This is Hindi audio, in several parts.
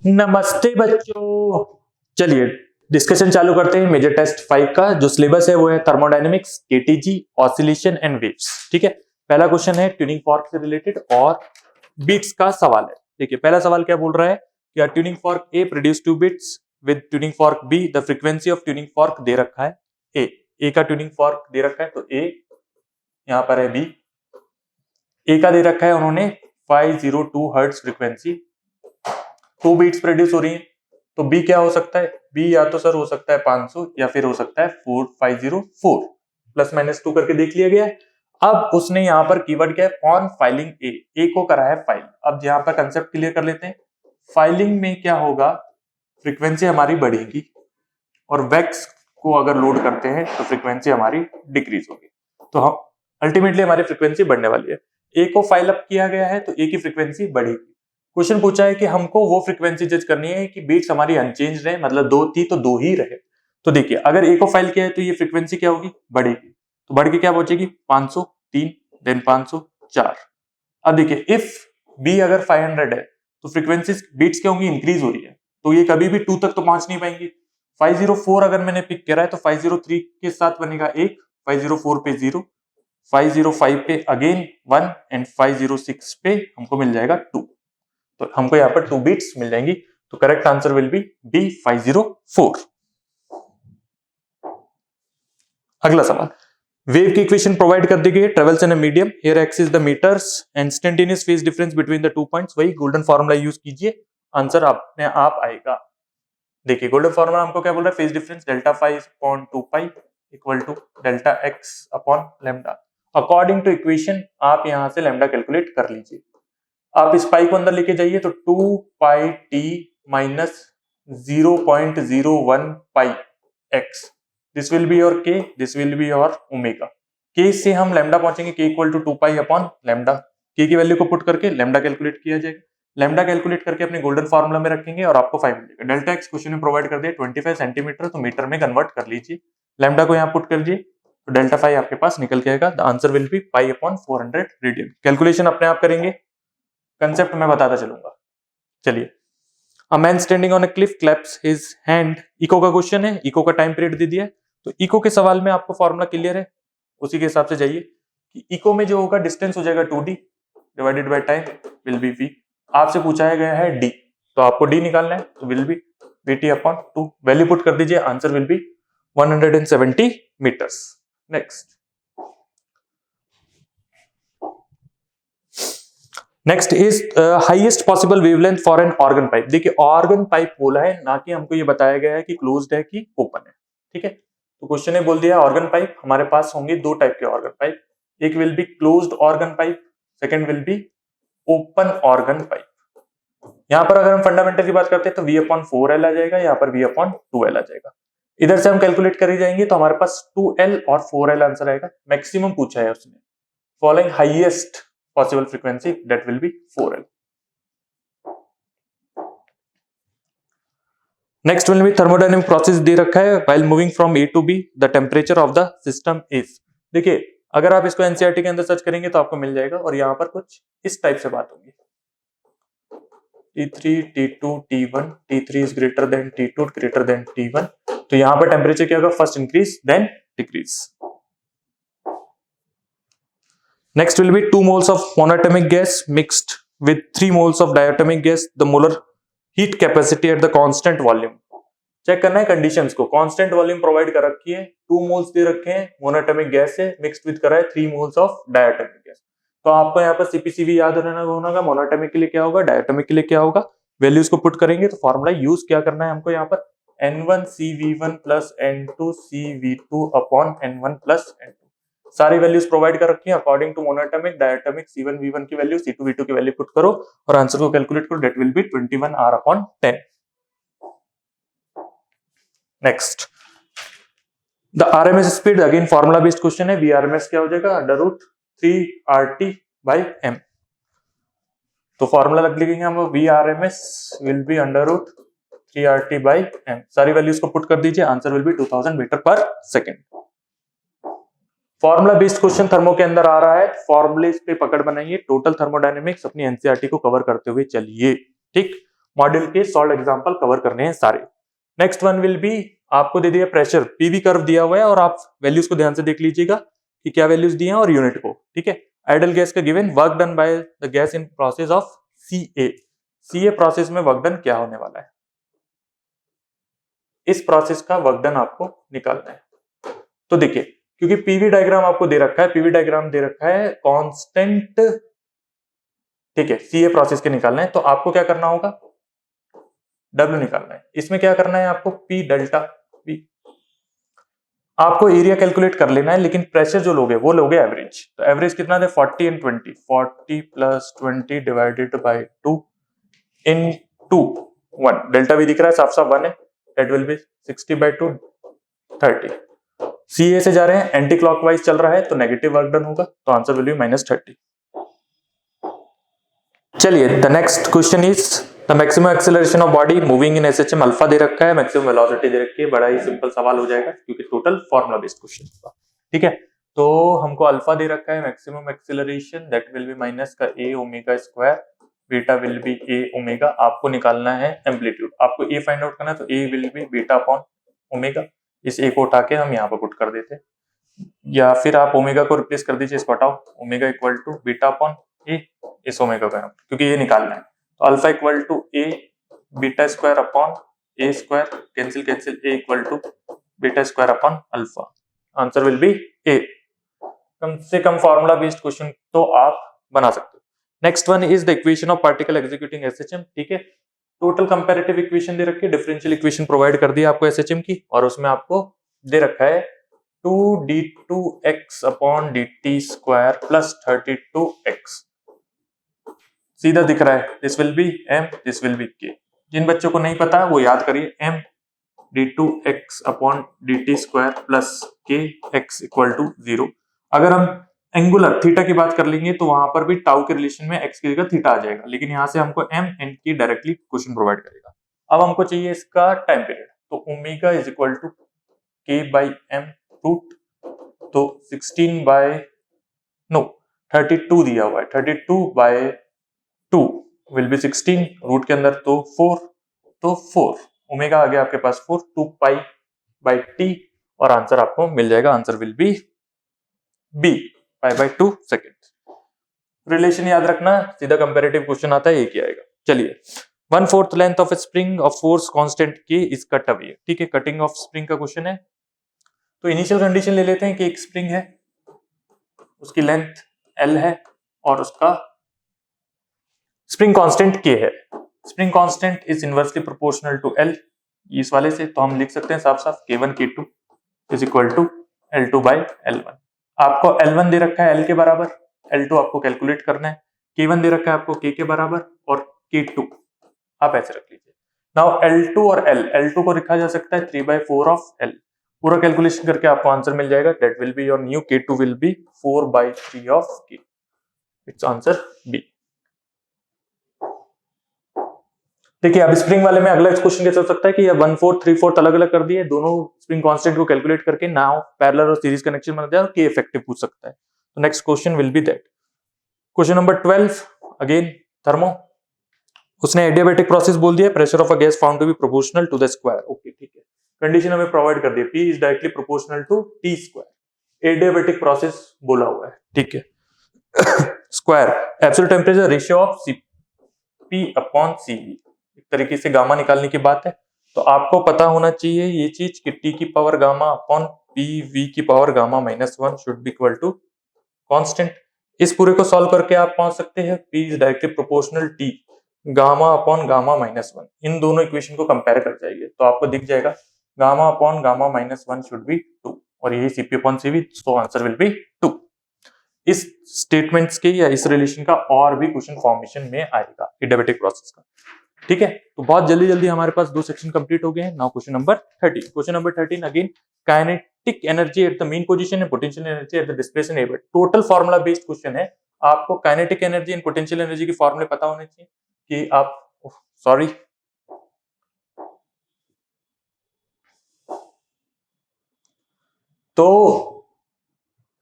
नमस्ते बच्चों, चलिए डिस्कशन चालू करते हैं। मेजर टेस्ट 5 का जो सिलेबस है वो है thermodynamics, KTG, oscillation and waves. ठीक है, पहला क्वेश्चन है ट्यूनिंग फॉर्क से रिलेटेड और बीट्स का सवाल है। देखिए पहला सवाल क्या बोल रहा है कि tuning fork A produce 2 beats with tuning fork B the frequency of tuning fork दे रखा है। ए का ट्यूनिंग फॉर्क दे रखा है तो ए यहां पर है, बी ए का दे रखा है उन्होंने 502 हर्ट्ज फ्रीक्वेंसी, 2 बीट्स प्रोड्यूस हो रही हैं। तो बी क्या हो सकता है, बी या तो सर हो सकता है 500 या फिर हो सकता है 4504, प्लस माइनस 2 करके देख लिया गया है। अब उसने यहाँ पर कीवर्ड क्या है, ऑन फाइलिंग ए को करा है फाइल। अब यहाँ पर कंसेप्ट क्लियर कर लेते हैं। फाइलिंग में क्या होगा, फ्रीक्वेंसी हमारी बढ़ेगी और वैक्स को अगर लोड करते हैं तो फ्रीक्वेंसी हमारी डिक्रीज होगी। तो हम अल्टीमेटली हमारी फ्रीक्वेंसी बढ़ने वाली है। ए को फाइल अप किया गया है तो ए की फ्रीक्वेंसी बढ़ेगी। क्वेश्चन पूछा है कि हमको वो फ्रीक्वेंसी जज करनी है कि बीट्स हमारी अनचेंज रहे, मतलब 2 थी तो 2 ही रहे। तो देखिए अगर ए को फाइल किया है तो ये फ्रीक्वेंसी क्या होगी, बढ़ेगी। तो बढ़ के क्या पहुंचेगी 503, देन 504। अब देखिए इफ बी अगर 500 है तो फ्रीक्वेंसी बीट्स क्या होंगी, इंक्रीज हो रही है, तो ये कभी भी 2 तक तो पहुंच नहीं पाएंगी। 504 अगर मैंने पिक करा है तो 503 के साथ बनेगा 1, 504 पे 0, 505 पे अगेन 1 एंड 506 पे हमको मिल जाएगा 2। तो हमको यहाँ पर 2 बीट्स मिल जाएंगी। तो correct answer will be B 504। अगला सवाल, वेव की इक्वेशन प्रोवाइड कर दी गई है, travels in a medium, here x is the meters and instantaneous phase difference between the 2 points. वही गोल्डन फॉर्मूला यूज कीजिए, आंसर अपने आप आएगा। देखिए गोल्डन फॉर्मूला हमको क्या बोल रहा है, phase difference delta phi upon 2 pi equal to delta x upon lambda. According to equation आप यहां से लैम्डा कैलकुलेट कर लीजिए। आप इस पाई को अंदर लेके जाइए तो 2 pi t minus 0.01 pi x, this will be your k, this will be your omega. K से हम लैम्डा पहुंचेंगे, k equal to 2 pi upon lambda. K की वैल्यू को पुट करके लैम्डा कैलकुलेट किया जाएगा। लैम्डा कैलकुलेट करके अपने गोल्डन फार्मूला में रखेंगे और आपको 5 मिलेगा। डेल्टा एक्स क्वेश्चन में प्रोवाइड कर दिया 25 सेंटीमीटर, तो मीटर में कन्वर्ट कर लीजिए। लैम्डा को यहाँ पुट कर लीजिए तो डेल्टा 5 आपके पास निकल के आएगा। The answer will be pi upon 400 radian. Calculation अपने आप करेंगे, कंसेप्ट मैं बताता चलूंगा। चलिए, a man standing on a cliff claps his hand, echo का क्वेश्चन है, इको का टाइम पीरियड दे दिया है। तो इको के सवाल में आपको फॉर्मूला क्लियर है, उसी के हिसाब से जाइए कि इको में जो होगा डिस्टेंस हो जाएगा 2d divided by time will be v। आपसे पूछा गया है d, तो आपको d निकालना है तो will be vt upon 2। Value put कर दीजिए, answer will be 170 metres. Next next is highest possible wavelength for an organ pipe. देखिए ऑर्गन पाइप बोला है, ना कि हमको ये बताया गया है कि क्लोज्ड है कि ओपन है। ठीक है, तो क्वेश्चन ने बोल दिया ऑर्गन पाइप। हमारे पास होंगे 2 टाइप के ऑर्गन पाइप, एक will be closed organ pipe, second will be open organ pipe. यहां पर अगर हम फंडामेंटल की बात करते हैं तो v अपॉन 4l आ जाएगा, यहाँ पर v अपॉन 2l आ जाएगा। इधर से हम कैलकुलेट कर ही जाएंगे तो हमारे पास 2l और 4l आंसर आएगा। मैक्सिमम पूछा है उसने, following highest possible frequency that will be 4l. Next will be thermodynamic process दे रखा है, while moving from A to B the temperature of the system is। देखिए अगर आप इसको एनसीईआरटी के अंदर सर्च करेंगे तो आपको मिल जाएगा और यहाँ पर कुछ इस टाइप से बात होगी, T3, T2, T1, T3 is greater than T2 greater than T1। तो यहाँ पर टेम्परेचर क्या होगा, first increase then decrease. Next will be 2 moles of monatomic gas mixed with 3 moles of diatomic gas, the molar heat capacity at the constant volume। Check करना है कंडीशंस को, कांस्टेंट वॉल्यूम प्रोवाइड कर रखी है, 2 मोल्स दे रखे हैं मोनोटोमिक गैस से, मिक्स्ड विद करा है 3 मोल्स ऑफ डायटोमिक गैस। तो आपको यहाँ पर सीपीसीवी याद रहना होगा, मोनोटोमिक के लिए क्या होगा, डायटोमिक के लिए क्या होगा। वैल्यूज को पुट करेंगे तो फॉर्मूला यूज क्या करना है हमको, यहाँ पर N1CV1 plus N2CV2 upon N1 plus N2। सारी वैल्यूज प्रोवाइड कर रखी है according to monoatomic, diatomic, C1V1 की वैल्यू, C2V2 की वैल्यू पुट करो और आंसर को कैलकुलेट करो, that will B 21 R upon 10। Next the RMS speed, again formula based question है, Vrms क्या हो जाएगा, √3RT/m। तो फॉर्मूला लग लिखेंगे हम, Vrms विल बी √3RT/m। सारी वैल्यूज को पुट कर दीजिए, answer will B 2000 metre per second. Formula based question thermo के अंदर आ रहा है, फॉर्मूले पे पकड़ बनाइए, टोटल थर्मोडायनेमिक्स अपनी एनसीईआरटी को कवर करते हुए चलिए। ठीक, मॉड्यूल के सॉल्व एग्जांपल कवर करने हैं सारे। नेक्स्ट वन विल बी, आपको दे दिया प्रेशर, पीवी कर्व दिया हुआ है और आप वैल्यूज को ध्यान से देख लीजिएगा कि क्या वैल्यूज दिए हैं और यूनिट को, ठीक है। आइडल गैस का given, work done by the gas in process of CA. CA process में वर्क डन क्या होने वाला है, इस प्रोसेस का वर्क डन आपको निकालना है। तो देखिए, क्योंकि पीवी डायग्राम आपको दे रखा है, पीवी डायग्राम दे रखा है कांस्टेंट, ठीक है, सीए प्रोसेस के निकालना है, तो आपको क्या करना होगा, डब्ल्यू निकालना है। इसमें क्या करना है आपको, पी डेल्टा पी। आपको एरिया कैलकुलेट कर लेना है, लेकिन प्रेशर जो लोगे वो लोगे एवरेज। तो एवरेज कितना थे, 40 and 20, 40 plus 20 divided by 2 into 1, delta भी दिख रहा है साफ साफ 1 है, that will be 60 by 2 30। CA से जा रहे हैं, एंटी क्लॉकवाइज चल रहा है तो नेगेटिव वर्क डन होगा, तो आंसर विल बी -30। चलिए the next question is the maximum acceleration of body moving in SHM alpha दे रखा है, मैक्सिमम वेलोसिटी दे रखी है। बड़ा ही सिंपल सवाल हो जाएगा क्योंकि टोटल फार्मूला बेस्ड क्वेश्चन होगा, ठीक है। तो हमको अल्फा दे रखा है, maximum acceleration that will B minus का a omega square, beta will be a omega. आपको निकालना है एम्पलीट्यूड, आपको a फाइंड आउट करना है, तो a will be beta upon omega. इस a को उठा के हम यहाँ पर पुट कर देते हैं, या फिर आप ओमेगा को रिप्लेस कर दीजिए, इसको हटाओ, omega equal to beta upon a, इस ओमेगा का, क्योंकि ये निकालना है। तो alpha equal to a beta square upon a square, cancel cancel, a equal to beta square upon alpha, answer will be a। कम से कम फॉर्मूला बेस्ड क्वेश्चन तो आप बना सकते हो। Next one is the equation of particle executing SHM, ठीक है। टोटल कंपैरेटिव इक्वेशन दे रखी है, डिफरेंशियल इक्वेशन प्रोवाइड कर दी आपको एसएचएम की, और उसमें आपको दे रखा है 2d2x upon dt square plus 32x, सीधा दिख रहा है, this will be m, this will be k। जिन बच्चों को नहीं पता वो याद करिए, m d2x upon dt square plus k x equal to 0। अगर हम एंगुलर थीटा की बात कर लेंगे तो वहां पर भी टाउ के रिलेशन में x की जगह थीटा आ जाएगा, लेकिन यहाँ से हमको m and k directly question provide करेगा। अब हमको चाहिए इसका टाइम पीरियड, तो omega is equal to k by m root, तो 16 बाय 32 दिया हुआ है, 32 बाय 2 विल बी 16, रूट के अंदर तो 4, तो 4 ओमेगा आ गया आपके पास 4, 2 पाई बाय टी, और आंसर आपको मिल जाएगा, answer will be B, pi by 2 second. Relation याद रखना, सीधा कंपैरेटिव क्वेश्चन आता है, एक ही आएगा। चलिए, 1/4 length of A spring of force constant के इज कट अवे, ठीक है, कटिंग ऑफ स्प्रिंग का क्वेश्चन है। तो इनिशियल कंडीशन ले लेते हैं कि एक स्प्रिंग है, उसकी लेंथ L है और उसका स्प्रिंग कांस्टेंट K है। Spring constant is inversely proportional to L, इस वाले से तो हम लिख सकते हैं साफ साफ K1 K2 is equal to L2 by L1। आपको L1 दे रखा है L के बराबर, L2 आपको कैलकुलेट करना है, K1 दे रखा है आपको K के बराबर और K2 आप ऐसे रख लीजिए। नाउ L2 और L2 को लिखा जा सकता है 3/4 ऑफ L, पूरा कैलकुलेशन करके आपको आंसर मिल जाएगा, that will be your new K2 will be 4/3 of K, it's answer B. देखिए अब स्प्रिंग वाले में अगला क्वेश्चन कैसे हो सकता है कि ये 1/4 3/4 अलग अलग कर दिए, दोनों स्प्रिंग कांस्टेंट को कैलकुलेट करके नाउ पैरेलल और सीरीज कनेक्शन बना दिया और के इफेक्टिव पूछ सकता है। तो next question will be that question number 12, again thermo, उसने एडियाबैटिक प्रोसेस बोल दिया, pressure of a gas found to be proportional to the square, okay ठीक है, कंडीशन हमें प्रोवाइड कर दी, P is directly proportional to T square, adiabatic process बोला हुआ है, ठीक है। Square absolute temperature ratio of P upon CV, एक तरीके से गामा निकालने की बात है, तो आपको पता होना चाहिए ये चीज कि T की पावर गामा अपॉन PV की power gamma -1 should be equal to constant. इस पूरे को सॉल्व करके आप पहुंच सकते हैं P is directly proportional T gamma upon gamma -1, इन दोनों इक्वेशन को कंपेयर कर जाइए तो आपको दिख जाएगा gamma upon gamma -1 should be 2, और यही CP अपॉन CV, तो आंसर विल बी 2। इस स्टेटमेंट्स के या इस रिलेशन का और भी क्वेश्चन फॉर्मेशन में आएगा एडियाबैटिक प्रोसेस का, ठीक है। तो बहुत जल्दी जल्दी हमारे पास 2 सेक्शन कंप्लीट हो गए हैं। Now question number 13, question number 13 again kinetic energy at the mean position and potential energy at the displacement area, total formula based question है। आपको kinetic energy and potential energy के फार्मूले पता होने चाहिए कि आप सॉरी तो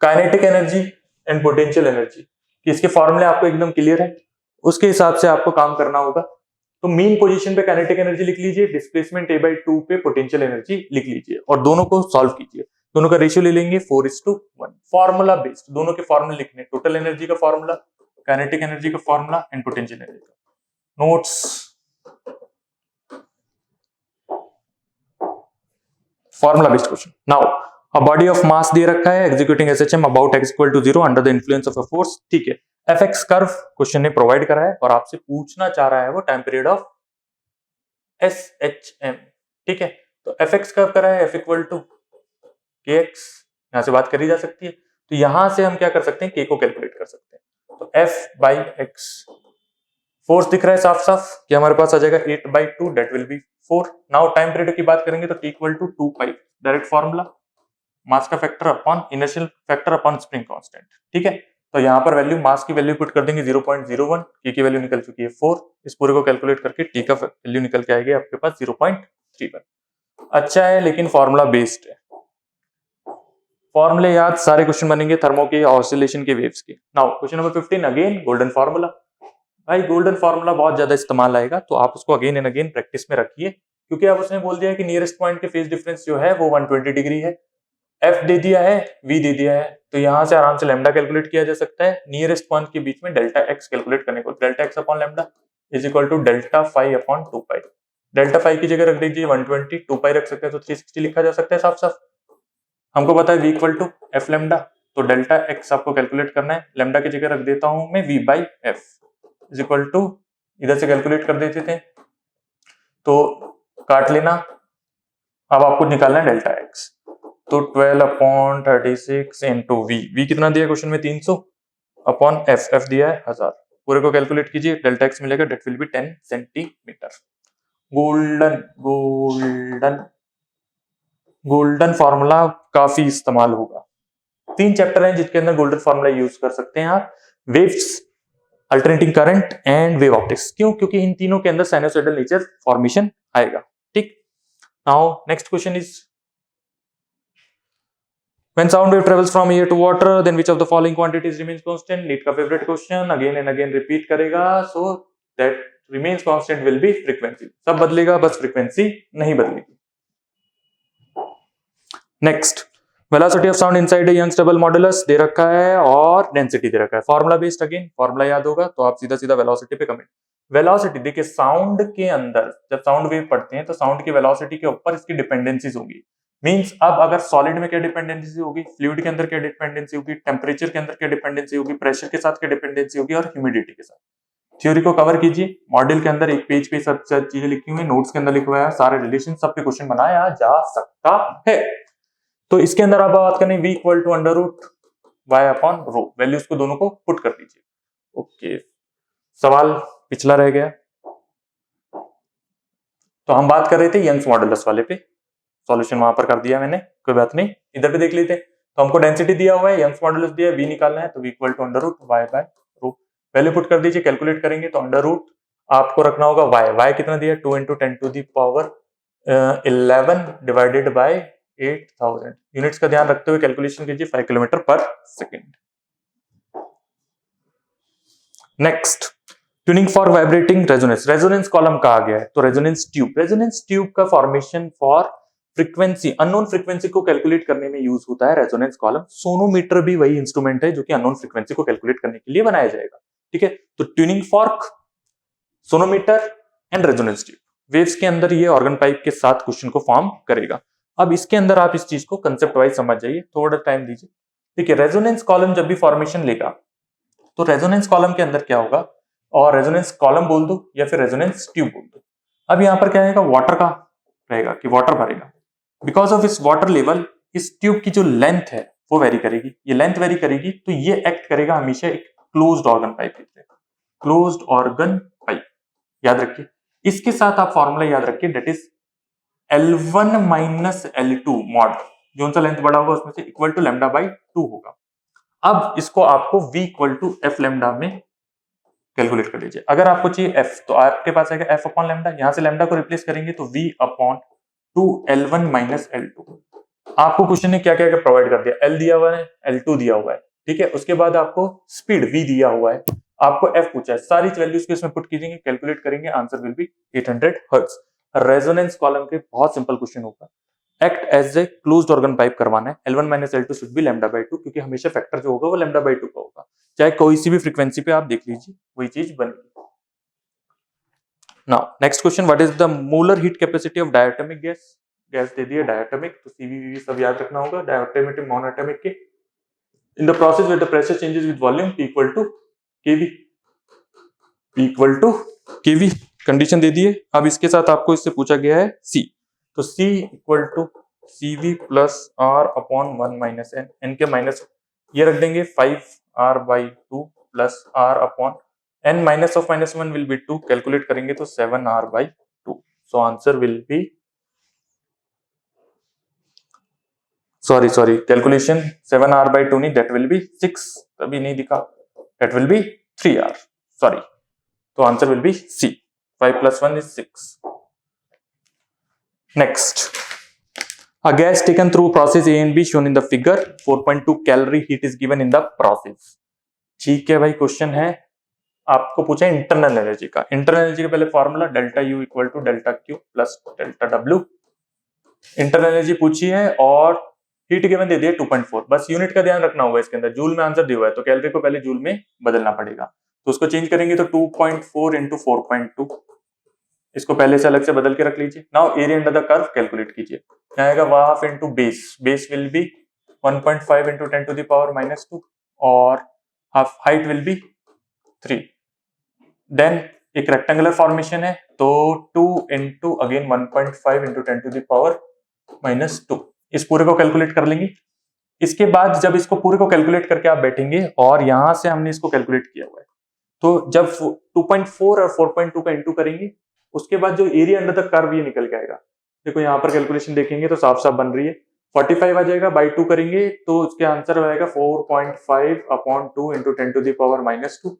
kinetic energy and potential energy कि इसके फॉर्मूले आपको एकदम क्लियर है, उसके हिसाब से आपको काम करना होगा। तो मीन पोजीशन पे काइनेटिक एनर्जी लिख लीजिए, डिस्प्लेसमेंट a/2 पे पोटेंशियल एनर्जी लिख लीजिए और दोनों को सॉल्व कीजिए। दोनों का रेशियो ले लेंगे 4:1। फॉर्मूला बेस्ड दोनों के फॉर्मूले लिखने, टोटल एनर्जी का फॉर्मूला, काइनेटिक एनर्जी का फॉर्मूला एंड पोटेंशियल एनर्जी का। Notes formula based question. Now a body of mass दे रखा है executing SHM about x = 0 under the influence of a force. ठीक है, fx कर्व क्वेश्चन ने प्रोवाइड करा है और आपसे पूछना चाह रहा है वो टाइम पीरियड ऑफ एसएचएम। ठीक है, तो fx कर्व करा है f = kx, यहां से बात करी जा सकती है। तो यहां से हम क्या कर सकते हैं, k को कैलकुलेट कर सकते हैं। तो f/x फोर्स दिख रहा है साफ साफ कि हमारे पास आ जाएगा 8/2 that will B 4। Now time period की बात करेंगे तो t = 2π, डायरेक्ट फार्मूला, मास का factor upon inertial factor upon spring constant. ठीक है, तो यहां पर वैल्यू, मास की वैल्यू पुट कर देंगे 0.01, k की वैल्यू निकल चुकी है 4, इस पूरे को कैलकुलेट करके t का वैल्यू निकल के आएगी आपके पास 0.31। अच्छा है, लेकिन फॉर्मूला बेस्ड है, फॉर्मूले याद, सारे क्वेश्चन बनेंगे थर्मो के, ऑसिलेशन के, वेव्स के। Now question number 15 again golden formula. भाई गोल्डन फार्मूला बहुत ज्यादा इस्तेमाल आएगा तो आप उसको अगेन एंड अगेन प्रैक्टिस में रखिए, क्योंकि अब उसने बोल दिया है कि नियरेस्ट पॉइंट के फेज डिफरेंस जो है वो 120 डिग्री है, f दे दिया है, v दे दिया है, तो यहां से आराम से लैम्डा कैलकुलेट किया जा सकता है। नियरेस्ट पॉइंट के बीच में डेल्टा x कैलकुलेट करने को, delta x upon lambda is equal to delta phi upon 2π। Delta phi की जगह रख दीजिए 120, 2π रख सकते हैं तो 360 लिखा जा सकता है साफ साफ। हमको पता है v = f लैम्डा, तो डेल्टा x आपको कैलकुलेट करना है, लैम्डा की जगह रख देता हूं मैं v/f इज इक्वल टू, इधर से कैलकुलेट कर देते थे तो काट लेना। अब आपको निकालना है डेल्टा x, तो 12/36 इंटू v कितना दिया क्वेश्चन में 300 अपॉन f दिया है 1000, पूरे को कैलकुलेट कीजिए, डेल्टा x मिलेगा that will be 10 centimetre. Golden golden golden formula काफी इस्तेमाल होगा। 3 चैप्टर हैं जिसके अंदर गोल्डन फार्मूला यूज कर सकते हैं आप, waves, alternating current and wave optics. क्यों? क्योंकि इन तीनों के अंदर साइनोसॉइडल नेचर फॉर्मेशन आएगा। ठीक, now next question is when sound wave travels from air to water then which of the following quantities remains constant। NEET का favourite question, again and again repeat करेगा, so that remains constant will be frequency। सब बदलेगा, बस फ्रीक्वेंसी नहीं बदलेगी। Next, velocity of sound inside a Young's double modulus दे रखा है और डेंसिटी दे रखा है। फॉर्मूला बेस्ड, अगेन फॉर्मूला याद होगा तो आप सीधा सीधा वेलोसिटी पे कमेंट। वेलोसिटी देखिए, साउंड के अंदर जब साउंड वेव पढ़ते हैं तो साउंड की वेलोसिटी के ऊपर इसकी डिपेंडेंसीज होगी। मींस अब अगर सॉलिड में क्या डिपेंडेंसी होगी, फ्लूइड के अंदर क्या डिपेंडेंसी होगी, टेम्परेचर के अंदर क्या डिपेंडेंसी होगी, प्रेशर के साथ क्या डिपेंडेंसी होगी और ह्यूमिडिटी के साथ। थ्योरी को कवर कीजिए, मॉड्यूल के अंदर एक पेज पे सब चीजें लिखी हुई है, नोट्स के अंदर लिखा हुआ है, सारे रिलेशन सब पे क्वेश्चन बनाया जा सकता है। तो इसके अंदर आप बात करें v = √y/ρ, वैल्यूज को दोनों को पुट कर दीजिए। ओके, सवाल पिछला रह गया, तो हम बात कर रहे थे यंग्स मॉडुलस वाले पे, सॉल्यूशन वहां पर कर दिया मैंने, कोई बात नहीं, इधर पे देख लेते हैं। तो हमको डेंसिटी दिया हुआ है, यंग्स मॉडुलस दिया है, v निकालना है, तो v = √y/ρ, वैल्यू पुट कर दीजिए, कैलकुलेट करेंगे तो अंडर आपको रखना होगा y कितना दिया 2 × 10⁻11 डिवाइडेड बाय 8000। यूनिट्स का ध्यान रखते हुए कैलकुलेशन कीजिए, 5 km/s। Next, tuning for vibrating resonance, resonance column कहा गया है, तो रेजोनेंस ट्यूब का formation for frequency, unknown frequency को कैलकुलेट करने में यूज होता है रेजोनेंस कॉलम। सोनोमीटर भी वही इंस्ट्रूमेंट है जो कि अननोन फ्रीक्वेंसी को कैलकुलेट करने के लिए बनाया जाएगा। ठीक है, तो tuning fork, sonometer and resonance tube, waves के अंदर ये ऑर्गन पाइप के साथ क्वेश्चन को फॉर्म करेगा। अब इसके अंदर आप इस चीज को कंसेप्ट वाइज समझ जाइए, थोड़ा टाइम दीजिए। देखिए, रेजोनेंस कॉलम जब भी फॉर्मेशन लेगा तो रेजोनेंस कॉलम के अंदर क्या होगा, और रेजोनेंस कॉलम बोल दो या फिर रेजोनेंस ट्यूब बोल दो। अब यहां पर क्या रहेगा, वाटर का रहेगा कि वाटर भरेगा। बिकॉज ऑफ इस वाटर लेवल, इस ट्यूब की जो लेंथ है वो वेरी करेगी, ये लेंथ वेरी करेगी, तो ये एक्ट करेगा हमेशा एक क्लोज्ड ऑर्गन पाइप की तरह, क्लोज्ड ऑर्गन पाइप, याद रखिए। इसके साथ आप फॉर्मूला याद रखिए, that is L1 - L2 mod, जो सा लेंथ बड़ा होगा उसमें से इक्वल टू λ/2 होगा। अब इसको आपको v = f लैम्डा में कैलकुलेट कर लीजिए। अगर आपको चाहिए f, तो आपके पास आएगा f अपॉन लैम्डा, यहां से लैम्डा को रिप्लेस करेंगे तो v/2 L1 - L2। आपको क्वेश्चन ने क्या क्या प्रोवाइड कर दिया, L दिया हुआ है, L2 दिया हुआ है, ठीक है। उसके बाद आपको स्पीड v दिया हुआ है। आपको एफ पूछा है, सारी वैल्यूज को इसमें पुट कीजिएंगे, कैलकुलेट करेंगे, answer will be 800 hertz. Resonance column के बहुत सिंपल क्वेश्चन होगा। Act as a closed organ pipe करवाना है, L1 minus L2 should be λ/2, क्योंकि हमेशा फैक्टर जो होगा वो λ/2 का होगा, चाहे कोई सी भी फ्रीक्वेंसी पे आप देख लीजिए वही चीज बनेगी। Now next question, what is the molar heat capacity of diatomic gas. Gas दे दी है डायटोमिक, तो सीवी सब याद रखना होगा, डायटोमिक मोनोटोमिक के। In the process where the pressure changes with volume P equal to k v, P equal to k v condition दे दी है। अब इसके साथ आपको इससे पूछा गया है C, तो C equal to CV plus R upon 1 minus N, N के माइनस ये रख देंगे 5R/2 plus R upon N minus of -1 will be 2, calculate करेंगे तो 7R/2। So answer will be sorry calculation 7R/2 नहीं, दैट विल बी 6, तभी नहीं दिखा, that will be 3R, sorry, तो answer will be C, 5 + 1 is 6। Next, a gas taken through process A and B shown in the figure, 4.2 calorie heat is given in the process। ठीक है भाई, क्वेश्चन है आपको पूछा है इंटरनल एनर्जी का। इंटरनल एनर्जी का पहले formula delta U equal to delta Q plus delta W। Internal energy पूछी है और हीट गिवन दे दिया 2.4, बस यूनिट का ध्यान रखना होगा, इसके अंदर जूल में आंसर दिया हुआ है, तो कैलोरी को पहले जूल में बदलना पड़ेगा, तो उसको चेंज करेंगे तो 2.4 इंटू 4.2, इसको पहले से अलग से बदल के रख लीजिए। Now area under the curve calculate कीजिए, क्या आएगा, half into base, base will be 1.5 into 10 to the power -2 और half height will be 3। Then एक रेक्टेंगुलर फॉर्मेशन है, तो 2 into again 1.5 into 10 to the power -2, इस पूरे को कैलकुलेट कर लेंगे। इसके बाद जब इसको पूरे को कैलकुलेट करके आप बैठेंगे और यहां से हमने इसको कैलकुलेट किया हुआ है, तो जब 2.4 और 4.2 का इंटू करेंगे, उसके बाद जो एरिया अंडर द कर्व ये निकल के आएगा। देखो यहाँ पर कैलकुलेशन देखेंगे तो साफ साफ बन रही है, 45 आ जाएगा, बाई 2 करेंगे तो उसके आंसर आएगा 4.5 upon 2 into 10 to the power -2।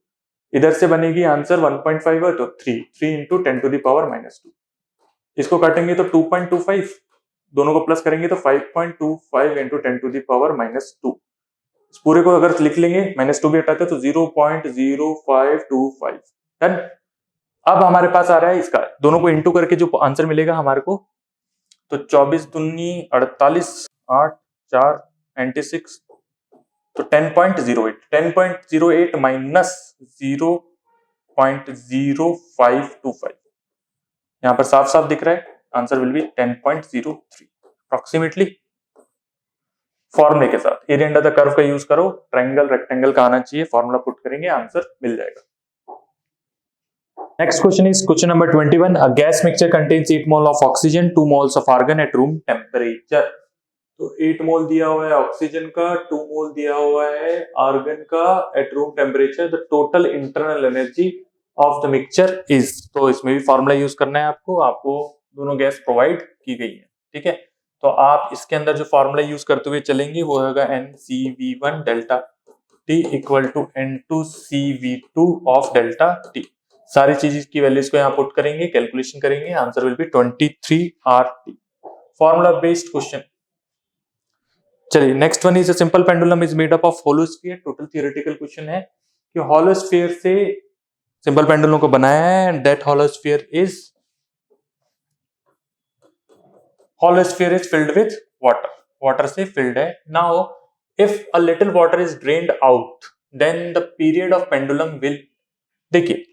इधर से बनेगी आंसर 1.5 है तो 3 इंटू 10 टू द पावर -2। इसको काटेंगे तो 2.25, दोनों को प्लस करेंगे तो 5.25 इंटू 10 टू द पावर -2। इस पूरे को अगर लिख लेंगे, -2 भी हटाते तो 0.0525। डन। अब हमारे पास आ रहा है इसका, दोनों को इंटू करके जो आंसर मिलेगा हमारे को, तो 24 दूनी 48, 8 4 96, तो 10.08 माइनस 0.0525, यहां पर साफ साफ दिख रहा है, आंसर विल बी 10.03 अप्रोक्सीमेटली। फॉर्मूले के साथ एरिया अंडर द कर्व का यूज करो, ट्रायंगल रेक्टेंगल का आना चाहिए, फॉर्मूला पुट करेंगे, आंसर मिल जाएगा। Next question is question number 21. A gas mixture contains 8 mole of oxygen, 2 moles of argon at room temperature. तो 8 मोल दिया हुआ है ऑक्सीजन का, 2 मोल दिया हुआ है आर्गन का at room temperature. The total internal energy of the mixture is, तो इसमें भी फॉर्मूला यूज करना है आपको दोनों गैस प्रोवाइड की गई है, ठीक है। तो आप इसके अंदर जो फॉर्मूला यूज करते हुए चलेंगे वो होगा NCV1 delta T equal to N2CV2 of delta T। सारी चीज की वैल्यूज को यहाँ पुट करेंगे, कैलकुलेशन करेंगे, answer will be 23RT। Formula based question. चलिए next one is a simple pendulum is made up of hollow sphere. Total theoretical question है कि होलो स्फीयर से सिंपल पेंडुलम को बनाया है, and that hollow sphere is filled with water, water से फिल्ड है। Now if a little water is drained out then the period of pendulum will, देखिए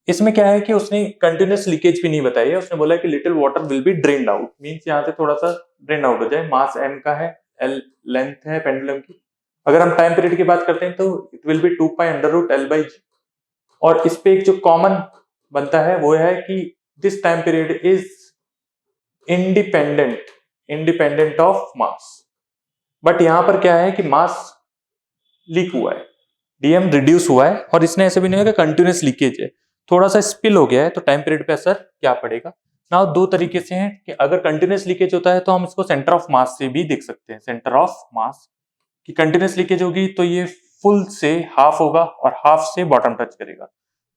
इसमें क्या है कि उसने कंटिन्यूअस लीकेज भी नहीं बताई है, उसने बोला है कि little water will be drained out, means यहां से थोड़ा सा ड्रेन आउट हो जाए। मास m का है, l लेंथ है पेंडुलम की। अगर हम टाइम पीरियड की बात करते हैं तो इट विल बी 2π√L/g, और इस पे एक जो कॉमन बनता है वो है कि this time period is independent of mass. But यहां पर क्या है कि मास लीक हुआ है, dm रिड्यूस हुआ है, और इसने ऐसे भी नहीं है कि कंटिन्यूअस लीकेज है, थोड़ा सा स्पिल हो गया है, तो टाइम पीरियड पे असर क्या पड़ेगा। नाउ दो तरीके से हैं कि अगर कंटिन्यूअस लीकेज होता है तो हम इसको सेंटर ऑफ मास से भी देख सकते हैं। सेंटर ऑफ मास की कंटिन्यूअस लीकेज होगी तो ये फुल से हाफ होगा और हाफ से बॉटम टच करेगा,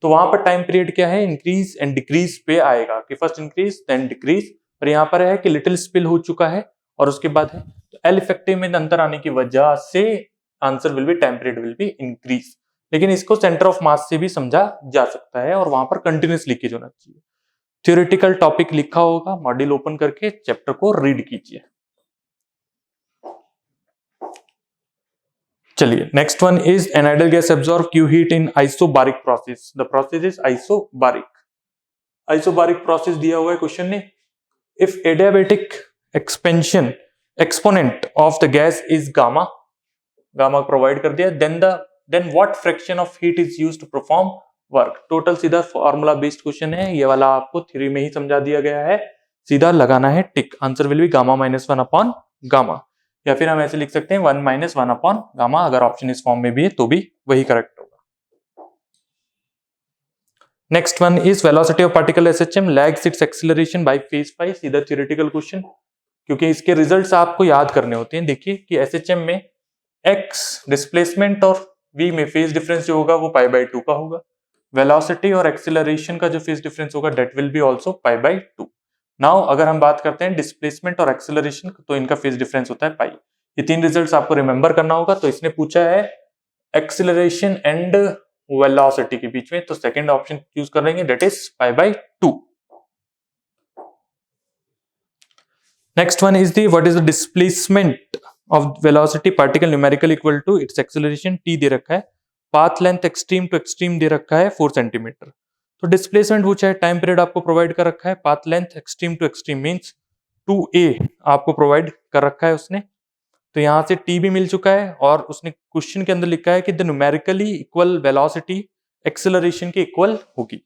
तो वहां पर टाइम पीरियड क्या है, इंक्रीज एंड डिक्रीज पे आएगा कि फर्स्ट इंक्रीज देन डिक्रीज। और यहाँ पर है कि लिटिल स्पिल हो चुका है और उसके बाद है, तो एल इफेक्टिव में अंतर आने की वजह से answer will B time period will be increase. लेकिन इसको सेंटर ऑफ मास से भी समझा जा सकता है और वहां पर कंटिन्यूस लीकेज होना चाहिए। थ्योरेटिकल टॉपिक लिखा होगा, मॉड्यूल ओपन करके चैप्टर को रीड कीजिए। चलिए next one is an ideal gas absorb Q heat in isobaric process. The process is isobaric. Isobaric process दिया हुआ है क्वेश्चन ने। If adiabatic expansion exponent of the gas is gamma, gamma provide कर दिया, then what fraction of heat is used to perform work. Total सीधा फॉर्मूला बेस्ड क्वेश्चन है, ये वाला आपको थ्योरी में ही समझा दिया गया है, सीधा लगाना है tick. Answer will be gamma minus 1 upon gamma, या फिर हम ऐसे लिख सकते हैं 1 माइनस 1 अपॉन गामा, अगर ऑप्शन इस फॉर्म में भी है तो भी वही करेक्ट होगा। Next one is velocity of particle SHM lags its acceleration by phase pi. सीधा थ्योरेटिकल क्वेश्चन, क्योंकि इसके रिजल्ट्स आपको याद करने होते हैं। देखिए कि एसएचएम में एक्स डिस्प्लेसमेंट और वी में फेज डिफरेंस जो होगा वो पाई बाय 2 का होगा। वेलोसिटी और एक्सीलरेशन का जो फेज डिफरेंस होगा that will be also pi by 2। Now अगर हम बात करते हैं डिस्प्लेसमेंट और एक्सीलरेशन, तो इनका फेज डिफरेंस होता है पाई। ये तीन रिजल्ट्स आपको रिमेंबर करना होगा। तो इसने पूछा है एक्सीलरेशन एंड वेलोसिटी के बीच में, तो सेकंड ऑप्शन चूज करेंगे that is pi by 2। Next one is the what is the displacement of velocity particle numerical equal to its acceleration T दे रखा है, path length extreme to extreme दे रखा है 4 सेंटीमीटर। तो डिस्प्लेसमेंट पूछा है, टाइम पीरियड आपको प्रोवाइड कर रखा है, path length extreme to extreme means 2a आपको प्रोवाइड कर रखा है उसने। तो यहां से t भी मिल चुका है और उसने क्वेश्चन के अंदर लिखा है कि the numerically equal velocity acceleration के इक्वल होगी।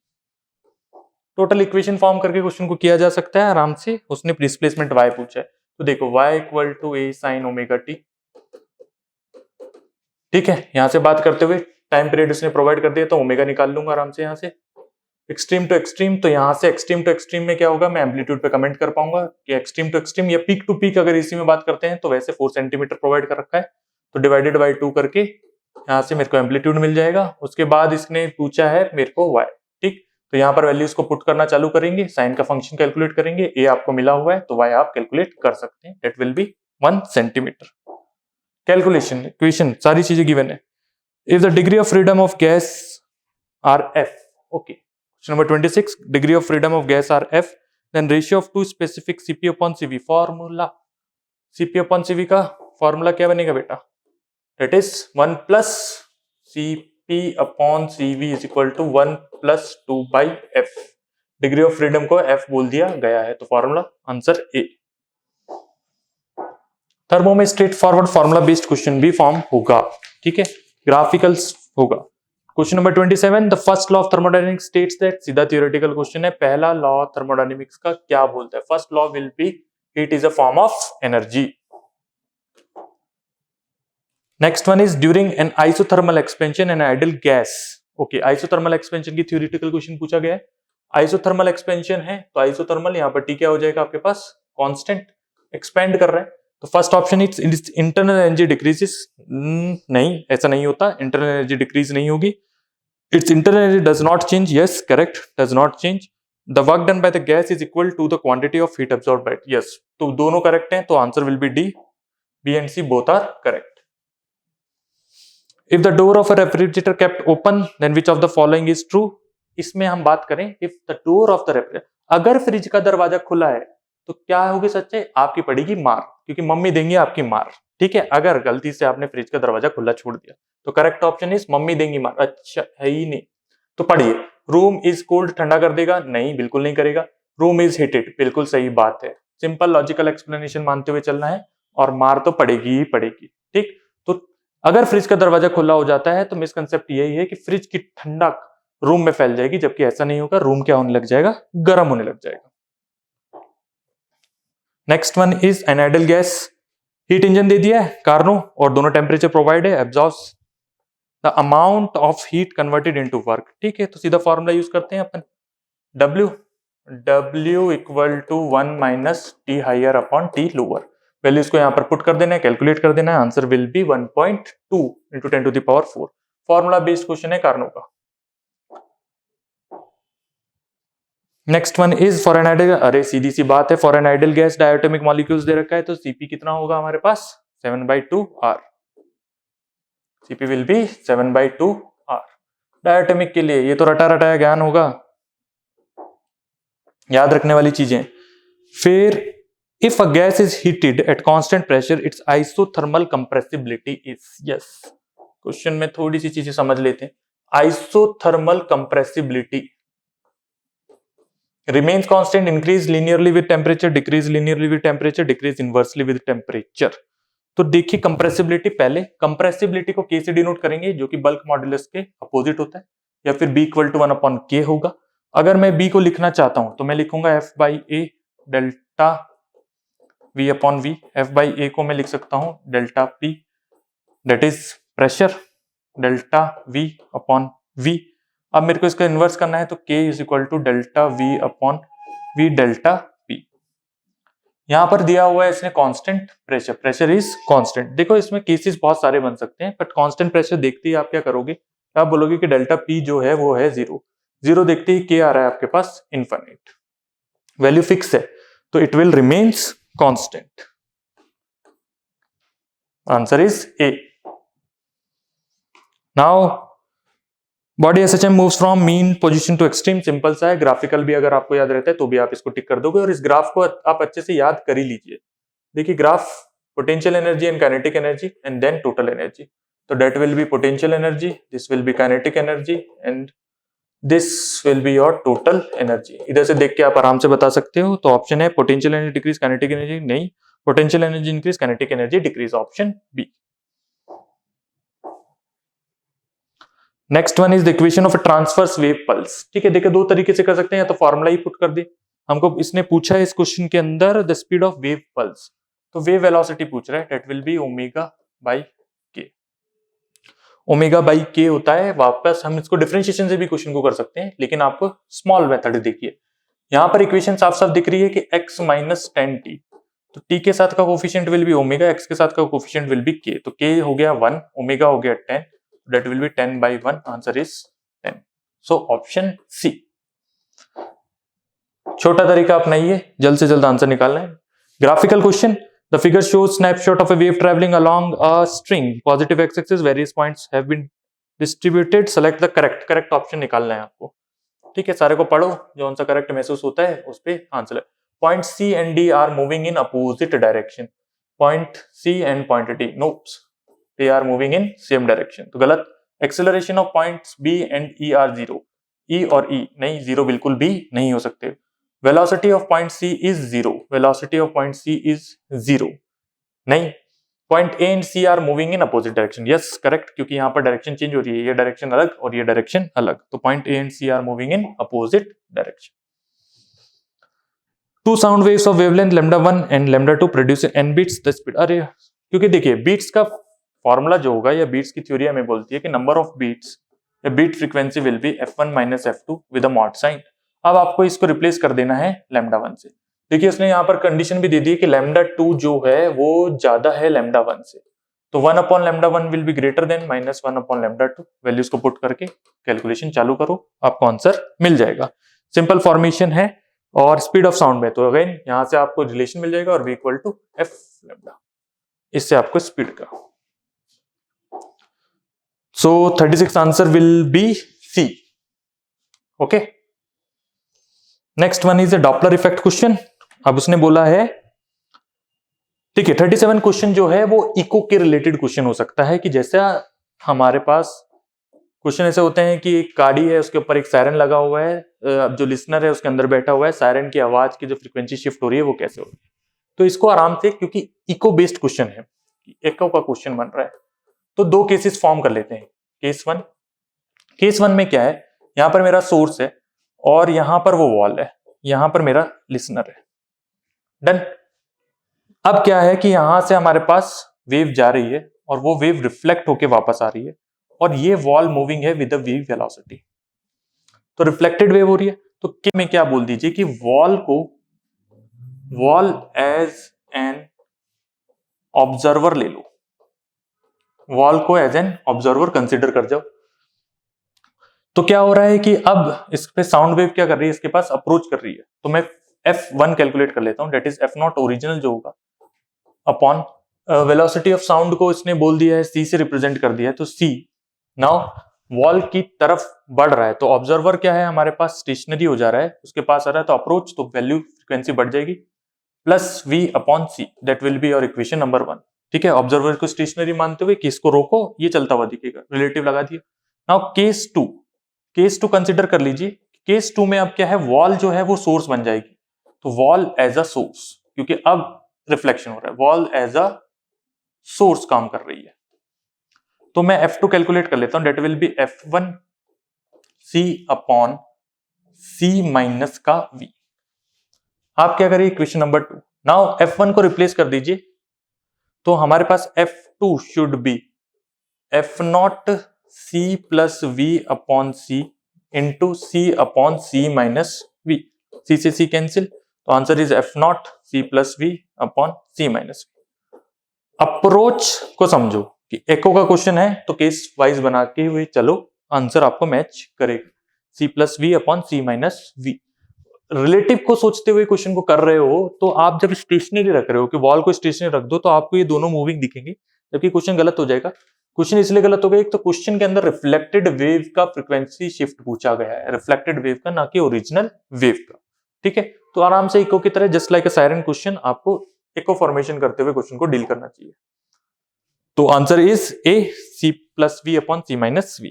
टोटल इक्वेशन फॉर्म करके क्वेश्चन को किया जा सकता है आराम से। उसने डिस्प्लेसमेंट y पूछा है, तो देखो y equal to a sin omega t। ठीक है, यहां से बात करते हुए टाइम पीरियड उसने प्रोवाइड कर दिया, तो ओमेगा निकाल लूंगा आराम से। यहां से एक्सट्रीम टू एक्सट्रीम, तो यहां से एक्सट्रीम टू एक्सट्रीम में क्या होगा, मैं एम्पलीट्यूड पे कमेंट कर पाऊंगा कि एक्सट्रीम टू एक्सट्रीम या पीक टू पीक अगर इसी में बात करते हैं तो वैसे 4 सेंटीमीटर प्रोवाइड कर रखा है, तो डिवाइडेड बाय 2 करके यहां से मेरे को एम्पलीट्यूड मिल जाएगा। उसके बाद इसने पूछा है मेरे को y। ठीक, तो यहाँ पर वैल्यूज को पुट करना चालू करेंगे, साइन का फंक्शन कैलकुलेट करेंगे, a आपको मिला हुआ है तो y आप कैलकुलेट कर सकते हैं, that will be 1 centimetre. Calculation equation सारी चीजें गिवन है। If the degree of freedom of gas are f, okay Question number 26, degree of freedom of gas are F, then ratio of two specific Cp upon Cv। Formula Cp upon Cv का फॉर्मूला क्या बनेगा बेटा, that is 1 plus Cp upon Cv is equal to 1 plus 2 by F। Degree of freedom को F बोल दिया गया है, तो फॉर्मूला आंसर A। थर्मो में straight forward formula based question भी फॉर्म होगा, ठीक है, ग्राफिकल्स होगा। Question number 27, the first law of thermodynamics states that. सीधा थ्योरेटिकल क्वेश्चन है, पहला लॉ ऑफ थर्मोडायनेमिक्स का क्या बोलता है। First law will be heat is a form of energy. Next one is during an isothermal expansion N ideal gas. Okay, isothermal expansion की थ्योरेटिकल क्वेश्चन पूछा गया है। आइसोथर्मल एक्सपेंशन है तो आइसोथर्मल यहाँ पर टी क्या हो जाएगा आपके पास, कांस्टेंट, एक्सपेंड कर रहा है। तो first option it's internal energy decreases, नहीं ऐसा नहीं होता, इंटरनल एनर्जी डिक्रीज नहीं होगी। Its internal energy does not change. Yes, correct. Does not change. The work done by the gas is equal to the quantity of heat absorbed by it. Yes. तो दोनों करेक्ट हैं, तो answer will be D. B and C both are correct. If the door of a refrigerator kept open, then which of the following is true? इसमें हम बात करें if the door of the refrigerator, अगर फ्रिज का दरवाजा खुला है तो क्या होगी सच्चाई, आपकी पड़ेगी मार, क्योंकि मम्मी देंगी आपकी मार। ठीक है, अगर गलती से आपने फ्रिज का दरवाजा खुला छोड़ दिया तो करेक्ट ऑप्शन इज मम्मी देंगी मार। अच्छा है ही नहीं, तो पढ़िए, रूम इज कोल्ड ठंडा कर देगा, नहीं बिल्कुल नहीं करेगा। रूम इज हीटेड, बिल्कुल सही बात है। सिंपल लॉजिकल एक्सप्लेनेशन मानते हुए चलना है, और मार तो पड़ेगी ही पड़ेगी। ठीक, तो अगर फ्रिज का दरवाजा खुला हो जाता है तो मिसकंसेप्ट यही है कि फ्रिज की ठंडक रूम में फैल जाएगी, जबकि ऐसा नहीं होगा, रूम क्या होने लग जाएगा, गर्म होने लग जाएगा। Next one is an ideal gas, heat engine दे दिया है, कार्नो, और दोनों टेम्परेचर प्रोवाइड है, absorbs the amount of heat converted into work. ठीक है, तो सीधा फॉर्मूला यूज करते हैं अपन, W equal to 1 minus T higher upon T lower. Values को यहाँ पर पुट कर देना है, कैलकुलेट कर देना है, answer will be 1.2 into 10 to the power 4। Formula based question है कार्नो का। Next one is for an ideal, अरे सीधी सी बात है, for an ideal gas diatomic molecules दे रखा है, तो Cp कितना होगा हमारे पास, 7/2 R। Cp will be 7/2 R। Diatomic के लिए ये तो रटा रटाया ज्ञान होगा, याद रखने वाली चीजें। फिर if a gas is heated at constant pressure it's isothermal compressibility is, yes question में थोड़ी सी चीजें समझ लेते हैं। Isothermal compressibility remains constant, increase linearly with temperature, decrease linearly with temperature, decrease inversely with temperature। तो देखिए कंप्रेसिबिलिटी, पहले कंप्रेसिबिलिटी को के से डिनोट करेंगे जो कि बल्क मॉड्यूलस के अपोजिट होता है, या फिर B इक्वल टू 1/K होगा। अगर मैं B को लिखना चाहता हूं तो मैं लिखूंगा F/A डेल्टा V/V। F/A को मैं लिख सकता हूं delta P that is pressure, delta V/V। अब मेरे को इसका इन्वर्स करना है तो K is equal to delta V/V delta P। यहां पर दिया हुआ है इसने constant pressure, pressure is constant. देखो इसमें केसेस बहुत सारे बन सकते हैं, बट कांस्टेंट प्रेशर देखते ही आप क्या करोगे, आप बोलोगे कि डेल्टा P जो है वो है 0, 0 देखते ही K आ रहा है आपके पास इनफाइनाइट, वैल्यू फिक्स है तो it will remains constant. Answer is A। Now body SHM moves from mean position to extreme, simple सा है, ग्राफिकल भी अगर आपको याद रहता है तो भी आप इसको टिक कर दोगे, और इस ग्राफ को आप अच्छे से याद कर ही लीजिए। देखिए graph potential energy and kinetic energy and then total energy, तो that will be potential energy, this will be kinetic energy and this will be your total energy. इधर से देख के आप आराम से बता सकते हो। तो ऑप्शन है potential energy decrease kinetic energy नहीं, potential energy increase kinetic energy decrease, option B. Next one is the equation of a transverse wave pulse. ठीक है, देखिए दो तरीके से कर सकते हैं, या तो फॉर्मूला ही पुट कर दे। हमको इसने पूछा है इस क्वेश्चन के अंदर the speed of wave pulse, तो वेव वेलोसिटी पूछ रहा है, that will B omega by के। ओमेगा बाई के होता है, वापस हम इसको डिफरेंशिएशन से भी क्वेश्चन को कर सकते हैं, लेकिन आपको स्मॉल मेथड देखिए। यहां पर इक्वेशन साफ साफ दिख रही है कि x माइनस 10t, तो t के साथ का coefficient will be omega, x के साथ का कोफिशिएंट विल बी k, तो k हो गया 1, ओमेगा हो गया 10, that will be 10/1, answer is 10, so option C। छोटा तरीका अपनाइए, जल्द से जल्द आंसर निकालना है। Graphical question, the figure shows snapshot of a wave travelling along a string, positive X axis, various points have been distributed, select the correct option निकालना है आपको। ठीक है, सारे को पढ़ो, जो उनसा करेक्ट महसूस होता है उस पे आंसर है। Point C and D are moving in opposite direction, point C and point D nopes they are moving in same direction, तो गलत। Acceleration of points B and E are 0, E और E नहीं, 0 बिल्कुल भी नहीं हो सकते। Velocity of point C is 0, velocity of point C is 0 नहीं। Point A and C are moving in opposite direction, yes correct, क्योंकि यहाँ पर डायरेक्शन चेंज हो रही है, ये डायरेक्शन अलग और ये डायरेक्शन अलग, तो point A and C are moving in opposite direction। Two sound waves of wavelength λ1 and λ2 produce n beats the speed. अरे क्योंकि देखिए बीट्स का फॉर्मूला जो होगा या बीट्स की थ्योरी हमें बोलती है कि नंबर ऑफ बीट्स या beat frequency will be f1 minus f2 with a mod sign. अब आपको इसको रिप्लेस कर देना है λ1 से। देखिए उसने यहाँ पर कंडीशन भी दे दी है कि λ2 जो है वो ज्यादा है λ1 से, तो 1/λ1 will be greater than -1/λ2। Values को पुट करके कैलकुलेशन चालू करो, आपको आंसर मिल जाएगा। सिंपल फॉर्मेशन है। और स्पीड ऑफ साउंड में तो अगेन यहाँ से आपको रिलेशन मिल जाएगा और v इक्वल टू f λ, इससे आपको स्पीड का। So 36 answer will be C. Okay. Next one is a Doppler effect question. अब उसने बोला है, ठीक है, 37 क्वेश्चन जो है वो इको के रिलेटेड क्वेश्चन हो सकता है, कि जैसा हमारे पास क्वेश्चन ऐसे होते हैं कि एक गाड़ी है, उसके ऊपर एक सायरन लगा हुआ है, अब जो लिसनर है उसके अंदर बैठा हुआ है, सायरन की आवाज की जो फ्रीक्वेंसी शिफ्ट हो रही है वो कैसे हो रही है। तो इसको आराम से, क्योंकि इको बेस्ड क्वेश्चन है, इको का क्वेश्चन बन रहा है, तो दो केसेस फॉर्म कर लेते हैं। केस वन में क्या है, यहां पर मेरा सोर्स है और यहां पर वो वॉल है, यहां पर मेरा लिसनर है। डन। अब क्या है कि यहां से हमारे पास वेव जा रही है और वो वेव रिफ्लेक्ट होके वापस आ रही है, और ये वॉल मूविंग है विद द वेव वेलोसिटी, तो रिफ्लेक्टेड वेव हो रही है। तो के में क्या बोल दीजिए कि वॉल एज एन ऑब्जर्वर ले लो, वॉल को एज एन ऑब्जर्वर कंसिडर कर जाओ। तो क्या हो रहा है कि अब इस पे साउंड वेव क्या कर रही है, इसके पास अप्रोच कर रही है, तो मैं f1 कैलकुलेट कर लेता हूं, दैट इज f0 ओरिजिनल जो होगा अपॉन वेलोसिटी ऑफ साउंड को इसने बोल दिया है c से रिप्रेजेंट कर दिया है, तो c। नाउ वॉल की तरफ बढ़ रहा है, तो ऑब्जर्वर क्या है हमारे पास स्टेशनरी हो जा रहा है, उसके पास आ रहा है, तो अप्रोच, तो वैल्यू फ्रीक्वेंसी बढ़ जाएगी, plus v upon C, that will be your equation number 1। ठीक है, ऑब्जर्वर को स्टेशनरी मानते हुए केस को रोको, ये चलता हुआ दिखेगा, रिलेटिव लगा दिया। नाउ केस टू कंसिडर कर लीजिए। केस 2 में अब क्या है, वॉल जो है वो सोर्स बन जाएगी, तो वॉल एज अ सोर्स, क्योंकि अब रिफ्लेक्शन हो रहा है, वॉल एज अ सोर्स काम कर रही है। तो मैं F2 कैलकुलेट कर लेता हूं, that will be F1 C upon C minus का V। आप क्या करिए, इक्वेशन नंबर 2, नाउ F1 को रिप्लेस कर दीजिए, तो हमारे पास F2 should be F0 C plus V upon C into C upon C minus V। C से C कैंसिल, तो answer is F0 C plus V upon C minus V। Approach को समझो कि एको का क्वेश्चन है, तो केस वाइज बना के हुए चलो, आंसर आपको मैच करेगा, C plus V upon C minus V। Relative को सोचते हुए क्वेश्चन को कर रहे हो, तो आप जब स्टेशनरी रख रहे हो कि वॉल को स्टेशनरी रख दो, तो आपको ये दोनों मूविंग दिखेंगे, जबकि क्वेश्चन गलत हो जाएगा। क्वेश्चन इसलिए गलत हो गया, एक तो क्वेश्चन के अंदर रिफ्लेक्टेड वेव का फ्रीक्वेंसी शिफ्ट पूछा गया है, रिफ्लेक्टेड वेव का, ना कि ओरिजिनल वेव का। ठीक है, तो आराम से इको की तरह, जस्ट लाइक अ सायरन क्वेश्चन, आपको इको फॉर्मेशन करते हुए क्वेश्चन को डील करना चाहिए। तो answer is a, C plus V upon C minus V।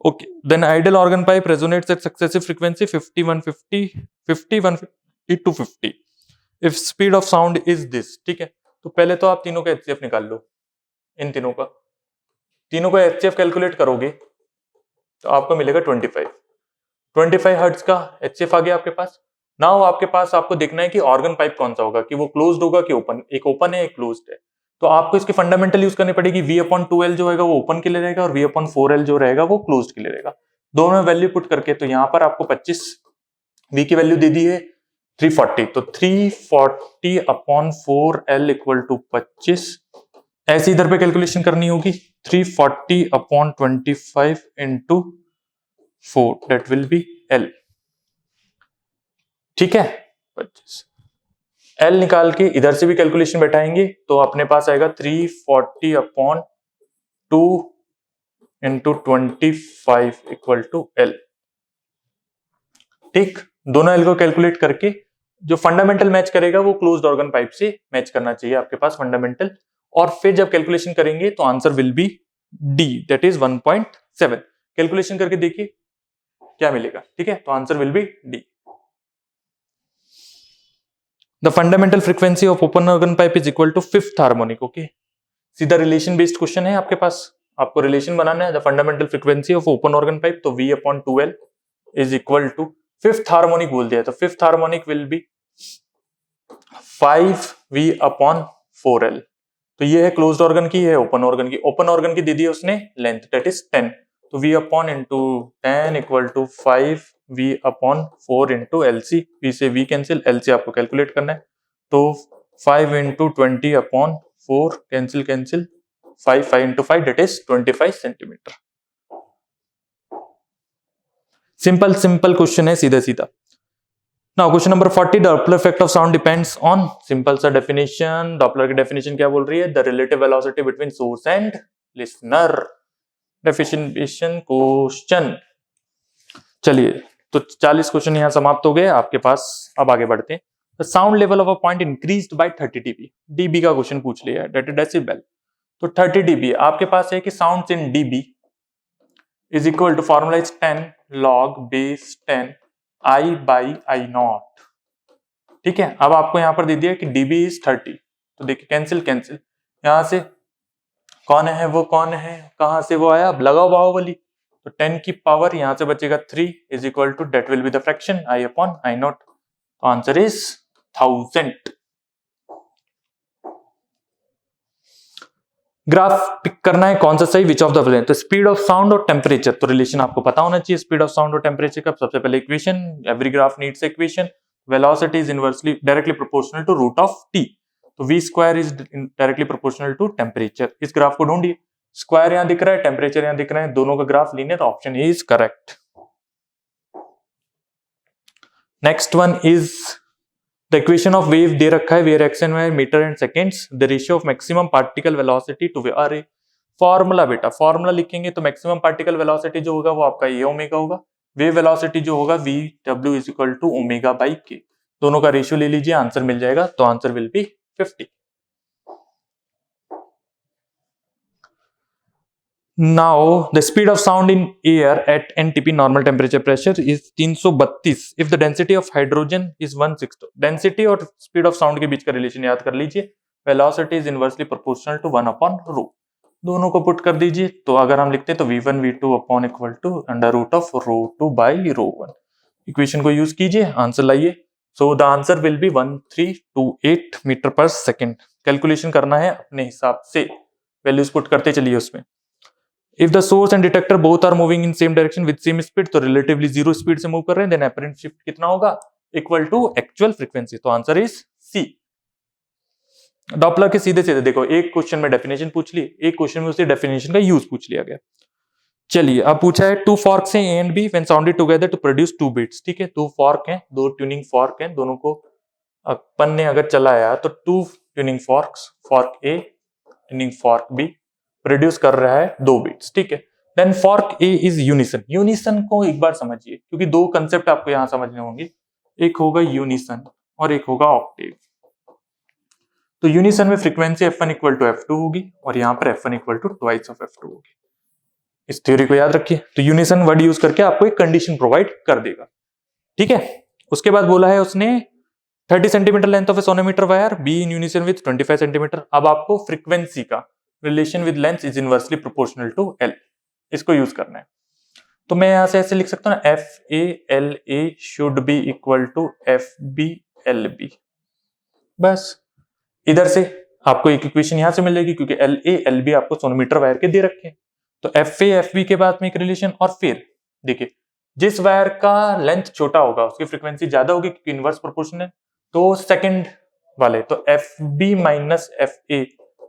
Okay, then ideal organ pipe resonates at successive frequency 50, 150, 50, 150 to 50 if speed of sound is this। ठीक है, तो पहले तो आप तीनों का HCF निकाल लो, इन तीनों का HCF कैलकुलेट करोगे तो आपको मिलेगा 25 हर्ट्ज का HCF आ गया आपके पास। नाउ आपके पास आपको देखना है कि ऑर्गन पाइप कौन सा होगा, कि वो क्लोज्ड होगा कि ओपन, एक ओपन है एक क्लोज्ड है, तो आपको इसकी फंडामेंटल यूज करनी पड़ेगी। V अपॉन 2L जो रहेगा वो ओपन के लिए रहेगा, और V अपॉन 4L जो रहेगा वो क्लोज्ड के लिए रहेगा। दोनों में वैल्यू पुट करके, तो यहां पर आपको 25 V की वैल्यू दे दी है 340, तो 340 अपॉन 4L इक्वल टू 25। ऐसे इधर पे कैलकुलेशन करनी होगी, 340 upon 25 into 4, that will B L। ठीक है, 25 L निकाल के इधर से भी कैलकुलेशन बैठाएंगे, तो अपने पास आएगा 340 upon 2 into 25 equal to L। ठीक, दोनों L को कैलकुलेट करके जो फंडामेंटल मैच करेगा वो क्लोज्ड ऑर्गन पाइप से मैच करना चाहिए आपके पास फंडामेंटल, और फिर जब कैलकुलेशन करेंगे तो answer will B D, that is 1.7। Calculation करके देखिए क्या मिलेगा। ठीक है, तो answer will B D। The fundamental frequency of open organ pipe is equal to fifth harmonic। Okay, सीधा रिलेशन बेस्ड क्वेश्चन है आपके पास, आपको रिलेशन बनाना है। The fundamental frequency of open organ pipe, तो V upon 2L is equal to fifth harmonic बोल दिया, तो fifth harmonic will be 5V upon 4L। तो ये है क्लोज्ड ऑर्गन की, है ओपन ऑर्गन की। ओपन ऑर्गन की दे दी उसने लेंथ, दैट इज 10, तो V upon into 10 equal to 5V upon 4 into LC। V से V कैंसिल, LC आपको कैलकुलेट करना है, तो 5 into 20 upon 4 cancel, 5 into 5 that is 25 centimetre. Simple question है, सीधा। Now question number 40, Doppler effect of sound depends on, simple सा डेफिनेशन। डॉपलर की डेफिनेशन क्या बोल रही है, the relative velocity between source and listener. Definition question. चलिए, तो 40 क्वेश्चन यहां समाप्त हो गए आपके पास। अब आगे बढ़ते हैं। The sound level of a point increased by 30 dB। DB का क्वेश्चन पूछ लिया है, दैट इज डेसिबल, तो 30 dB आपके पास है कि sounds in dB is equal to formula is 10 log base 10 I by I0। ठीक है, अब आपको यहां पर दे दिया कि dB इज 30, तो देखिए कैंसिल, यहां से कौन है वो, कौन है, कहां से वो आया, अब लगाओ बाहुबली, तो 10 की पावर यहां से बचेगा 3 is equal to that will be the fraction I upon I0। तो आंसर इज 1000। ग्राफ पिक करना है, कौन सा सही, विच ऑफ द फॉलोइंग। तो स्पीड ऑफ साउंड और टेम्परेचर, तो रिलेशन आपको पता होना चाहिए स्पीड ऑफ साउंड और टेम्परेचर का। सबसे पहले equation, every graph needs equation. Velocity is inversely directly proportional to root of T, तो v square is directly proportional to temperature. इस ग्राफ को ढूंढिए, स्क्वायर यहां दिख रहा है, टेम्परेचर यहां दिख रहा है, दोनों का graph linear, option is correct. Next one is the equation of wave दे रखा है, where x and y metre and seconds, the ratio of maximum particle velocity to wave. अरे फॉर्मूला बेटा, फॉर्मूला लिखेंगे तो मैक्सिमम पार्टिकल वेलोसिटी जो होगा वो आपका ए ओमेगा होगा, वेव वेलोसिटी जो होगा वी डब्ल्यू is equal to omega by k, दोनों का रेशियो ले लीजिए, आंसर मिल जाएगा, तो answer will B 50। Now the speed of sound in air at NTP normal temperature pressure is 332 if the density of hydrogen is 1/6। Density और स्पीड ऑफ साउंड के बीच का रिलेशन याद कर लीजिए, velocity is inversely proportional to 1 upon rho, दोनों को पुट कर दीजिए, तो अगर हम लिखते हैं तो v1 v2 upon equal to under root of रो2 बाई रो1, इक्वेशन को यूज कीजिए, आंसर लाइए। So the answer will be 1328 metre per second. Calculation करना है अपने हिसाब से, वैल्यूज पुट करते चलिए उसमें। If the source and detector both are moving in same direction with same speed, तो रिलेटिवली जीरो स्पीड से मूव कर रहे हैं, देन अपरेंट शिफ्ट कितना होगा, इक्वल टू एक्चुअल फ्रीक्वेंसी, तो आंसर इज सी। डॉपलर के सीधे सीधे देखो, एक क्वेश्चन में डेफिनेशन पूछ ली, एक क्वेश्चन में उसी डेफिनेशन का यूज पूछ लिया गया। चलिए अब पूछा है टू फॉर्क्स हैं A and B when sounded together to produce two beats. ठीक है, दो फॉर्क हैं, दो ट्यूनिंग फॉर्क हैं, दोनों को अपन ने अगर चलाया तो two tuning forks, fork A tuning fork B produce कर रहा है दो बीट्स। ठीक है, then fork A is unison. Unison को एक बार समझिए, क्योंकि दो कंसेप्ट आपको यहां समझने होंगे, एक होगा यूनिसन और एक होगा ऑक्टेव। तो यूनिसन में frequency f1 equal to f2 होगी और यहां पर f1 equal to twice of f2 होगी। इस थ्योरी को याद रखिए। तो यूनिसन वर्ड यूज करके आपको एक कंडीशन प्रोवाइड कर देगा। ठीक है, उसके बाद बोला है उसने 30 centimetre length of a sonometer wire be in unison with 25 centimetre. अब आपको फ्रीक्वेंसी का relation with length is inversely proportional to L, इसको यूज करना है। तो मैं यहां से ऐसे लिख सकता हूं ना, F A L A should be equal to F B L B. बस इधर से आपको एक इक्वेशन यहां से मिलेगी, क्योंकि एल ए एल बी आपको सोनोमीटर वायर के दे रखे हैं। तो एफ ए एफ बी के बाद में एक रिलेशन, और फिर देखिए जिस वायर का लेंथ छोटा होगा उसकी फ्रीक्वेंसी ज्यादा होगी, क्योंकि इनवर्स प्रोपोर्शन है। तो सेकंड वाले, तो F B minus F A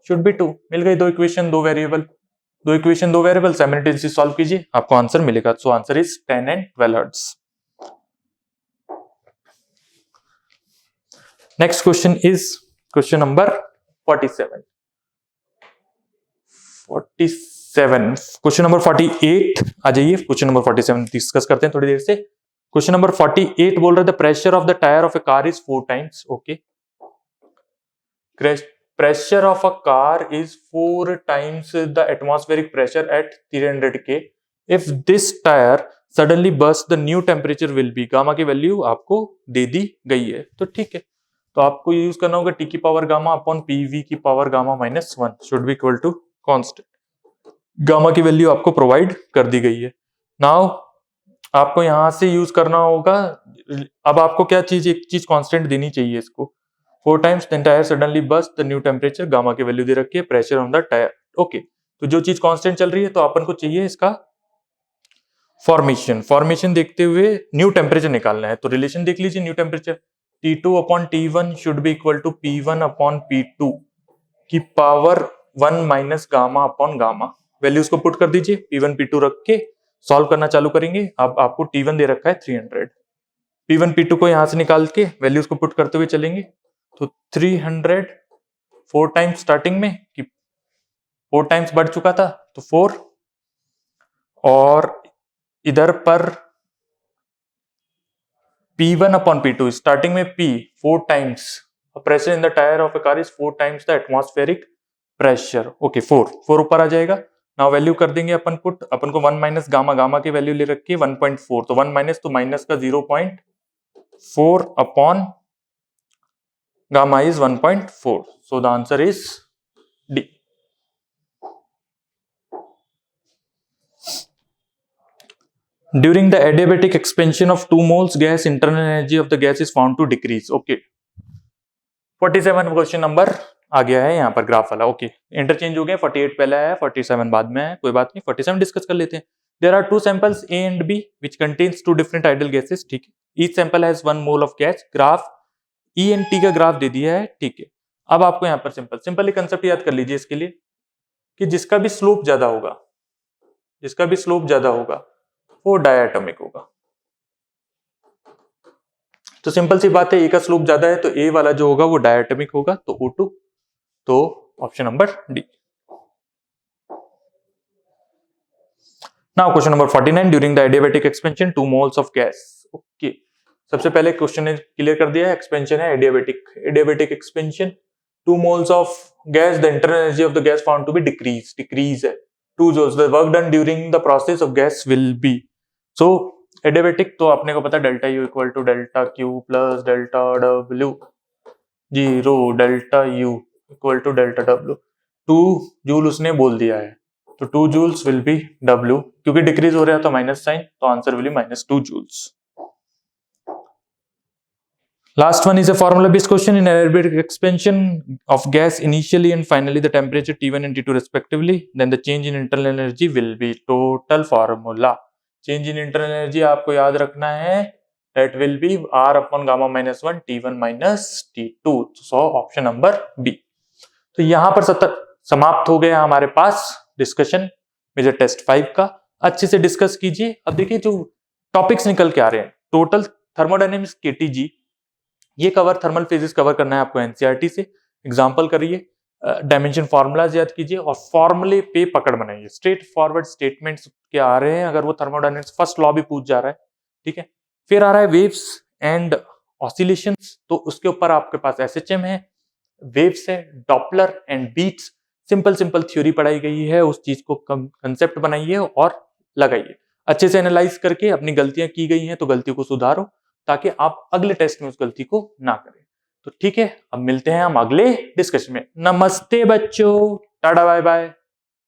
should be 2। मिल गई दो इक्वेशन, दो वेरिएबल साइमल्टेनियसली सॉल्व कीजिए, आपको आंसर मिलेगा। So answer is 10 and 12 hertz. Next question is question number 47। Question number 48 आ जाइए, क्वेश्चन नंबर 47 डिस्कस करते हैं थोड़ी देर से। क्वेश्चन नंबर 48 बोल रहा है the pressure of the tyre of A car is 4 times. Okay, pressure of a car is 4 times the atmospheric pressure at 300 K. If this tire suddenly bursts, the new temperature will be, gamma की वैल्यू आपको दे दी गई है। तो ठीक है, तो आपको यूज करना होगा टी की पावर गामा अपॉन पीवी की power gamma minus 1 should be equal to constant. Gamma की वैल्यू आपको प्रोवाइड कर दी गई है। नाउ आपको यहां से यूज करना होगा, अब आपको क्या चीज, एक चीज कांस्टेंट देनी चाहिए इसको, 4 times then tire suddenly burst, the new temperature, gamma की वैल्यू दे रखी है, pressure on the tyre. Okay, तो जो चीज कांस्टेंट चल रही है, तो अपन को चाहिए इसका फॉर्मेशन देखते हुए न्यू टेम्परेचर निकालना है। तो रिलेशन देख लीजिए, new temperature T2 upon T1 should be equal to P1 upon P2 की power 1 minus gamma upon gamma. Values को पुट कर दीजिए, P1 P2 रख के सॉल्व करना चालू करेंगे। अब आपको T1 दे रखा है 300, P1 P2 को यहां से निकाल के वैल्यूज को पुट करते हुए चलेंगे। तो 300 4 टाइम्स स्टार्टिंग में, कि 4 टाइम्स बढ़ चुका था तो 4, और इधर पर P1 अपॉन P2 स्टार्टिंग में P 4 times, pressure in the tyre of A car is 4 times the atmospheric pressure. Okay, 4 ऊपर आ जाएगा। नाउ वैल्यू कर देंगे अपन पुट, अपन को 1 माइनस गामा की वैल्यू ले रखी है 1.4, तो 1 माइनस, तो माइनस का 0.4 upon gamma is 1.4. So the answer is D. During the adiabatic expansion of 2 moles gas, internal energy of the gas is found to decrease. Okay. 47 question number आ गया है यहाँ पर ग्राफ वाला। ओके, इंटरचेंज हो गया, 48 पहले आया, 47 बाद में आया, कोई बात नहीं, 47 डिस्कस कर लेते हैं। There are 2 samples A and B which contains 2 different ideal gases. ठीक है, each sample has 1 mole of gas. Graph E N T का ग्राफ दे दिया है। ठीक है, अब आपको यहां पर सिंपली कंसेप्ट याद कर लीजिए इसके लिए, कि जिसका भी स्लोप ज्यादा होगा वो डायटोमिक होगा। तो सिंपल सी बात है, ए का स्लोप ज्यादा है तो ए वाला जो होगा वो डायटोमिक होगा, तो O2, तो option number D. Now question number 49 during the adiabatic expansion 2 moles of gas. Okay, सबसे पहले क्वेश्चन ने क्लियर कर दिया है, एक्सपेंशन है adiabatic expansion 2 moles of gas, the internal energy of the gas found to be decrease है 2 joules, the work done during the process of gas will be, so adiabatic तो आपने को पता delta U equal to delta Q plus delta W, 0 delta U equal to delta W, 2 joule उसने बोल दिया है तो 2 joules will be W, क्योंकि डिक्रीज हो रहा है तो माइनस साइन, तो answer will be -2 joules। Last one is a formula based question in adiabatic expansion of gas initially and finally the temperature T1 and T2 respectively, then the change in internal energy will be total formula। change in internal energy आपको याद रखना है, that will be R upon gamma -1 T1 minus T2, so option number B. तो यहां पर समाप्त हो गया हमारे पास डिस्कशन मेजर टेस्ट 5 का। अच्छे से डिस्कस कीजिए। अब देखिए जो टॉपिक्स निकल के आ रहे हैं, टोटल थर्मोडायनेमिक्स केटीजी, ये कवर थर्मल फेजेस कवर करना है आपको एनसीईआरटी से। एग्जांपल करिए, डायमेंशन फार्मूलाज याद कीजिए और फॉर्मूले पे पकड़ बनाइए। स्ट्रेट फॉरवर्ड स्टेटमेंट्स के आ रहे हैं, अगर वो थर्मोडायनेमिक्स फर्स्ट लॉ भी पूछ जा रहा है, ठीक है। फिर आ रहा है वेव्स एंड ऑसिलेशंस, तो उसके ऊपर आपके पास एसएचएम है, वेव्स है, Doppler and beats. Simple theory पढ़ाई गई है, उस चीज को कंसेप्ट बनाइए और लगाइए। अच्छे से एनालाइज करके अपनी गलतियां की गई हैं तो गलतियों को सुधारो, ताकि आप अगले टेस्ट में उस गलती को ना करें। तो ठीक है, अब मिलते हैं हम अगले डिस्कशन में। नमस्ते बच्चों, टाटा बाय बाय।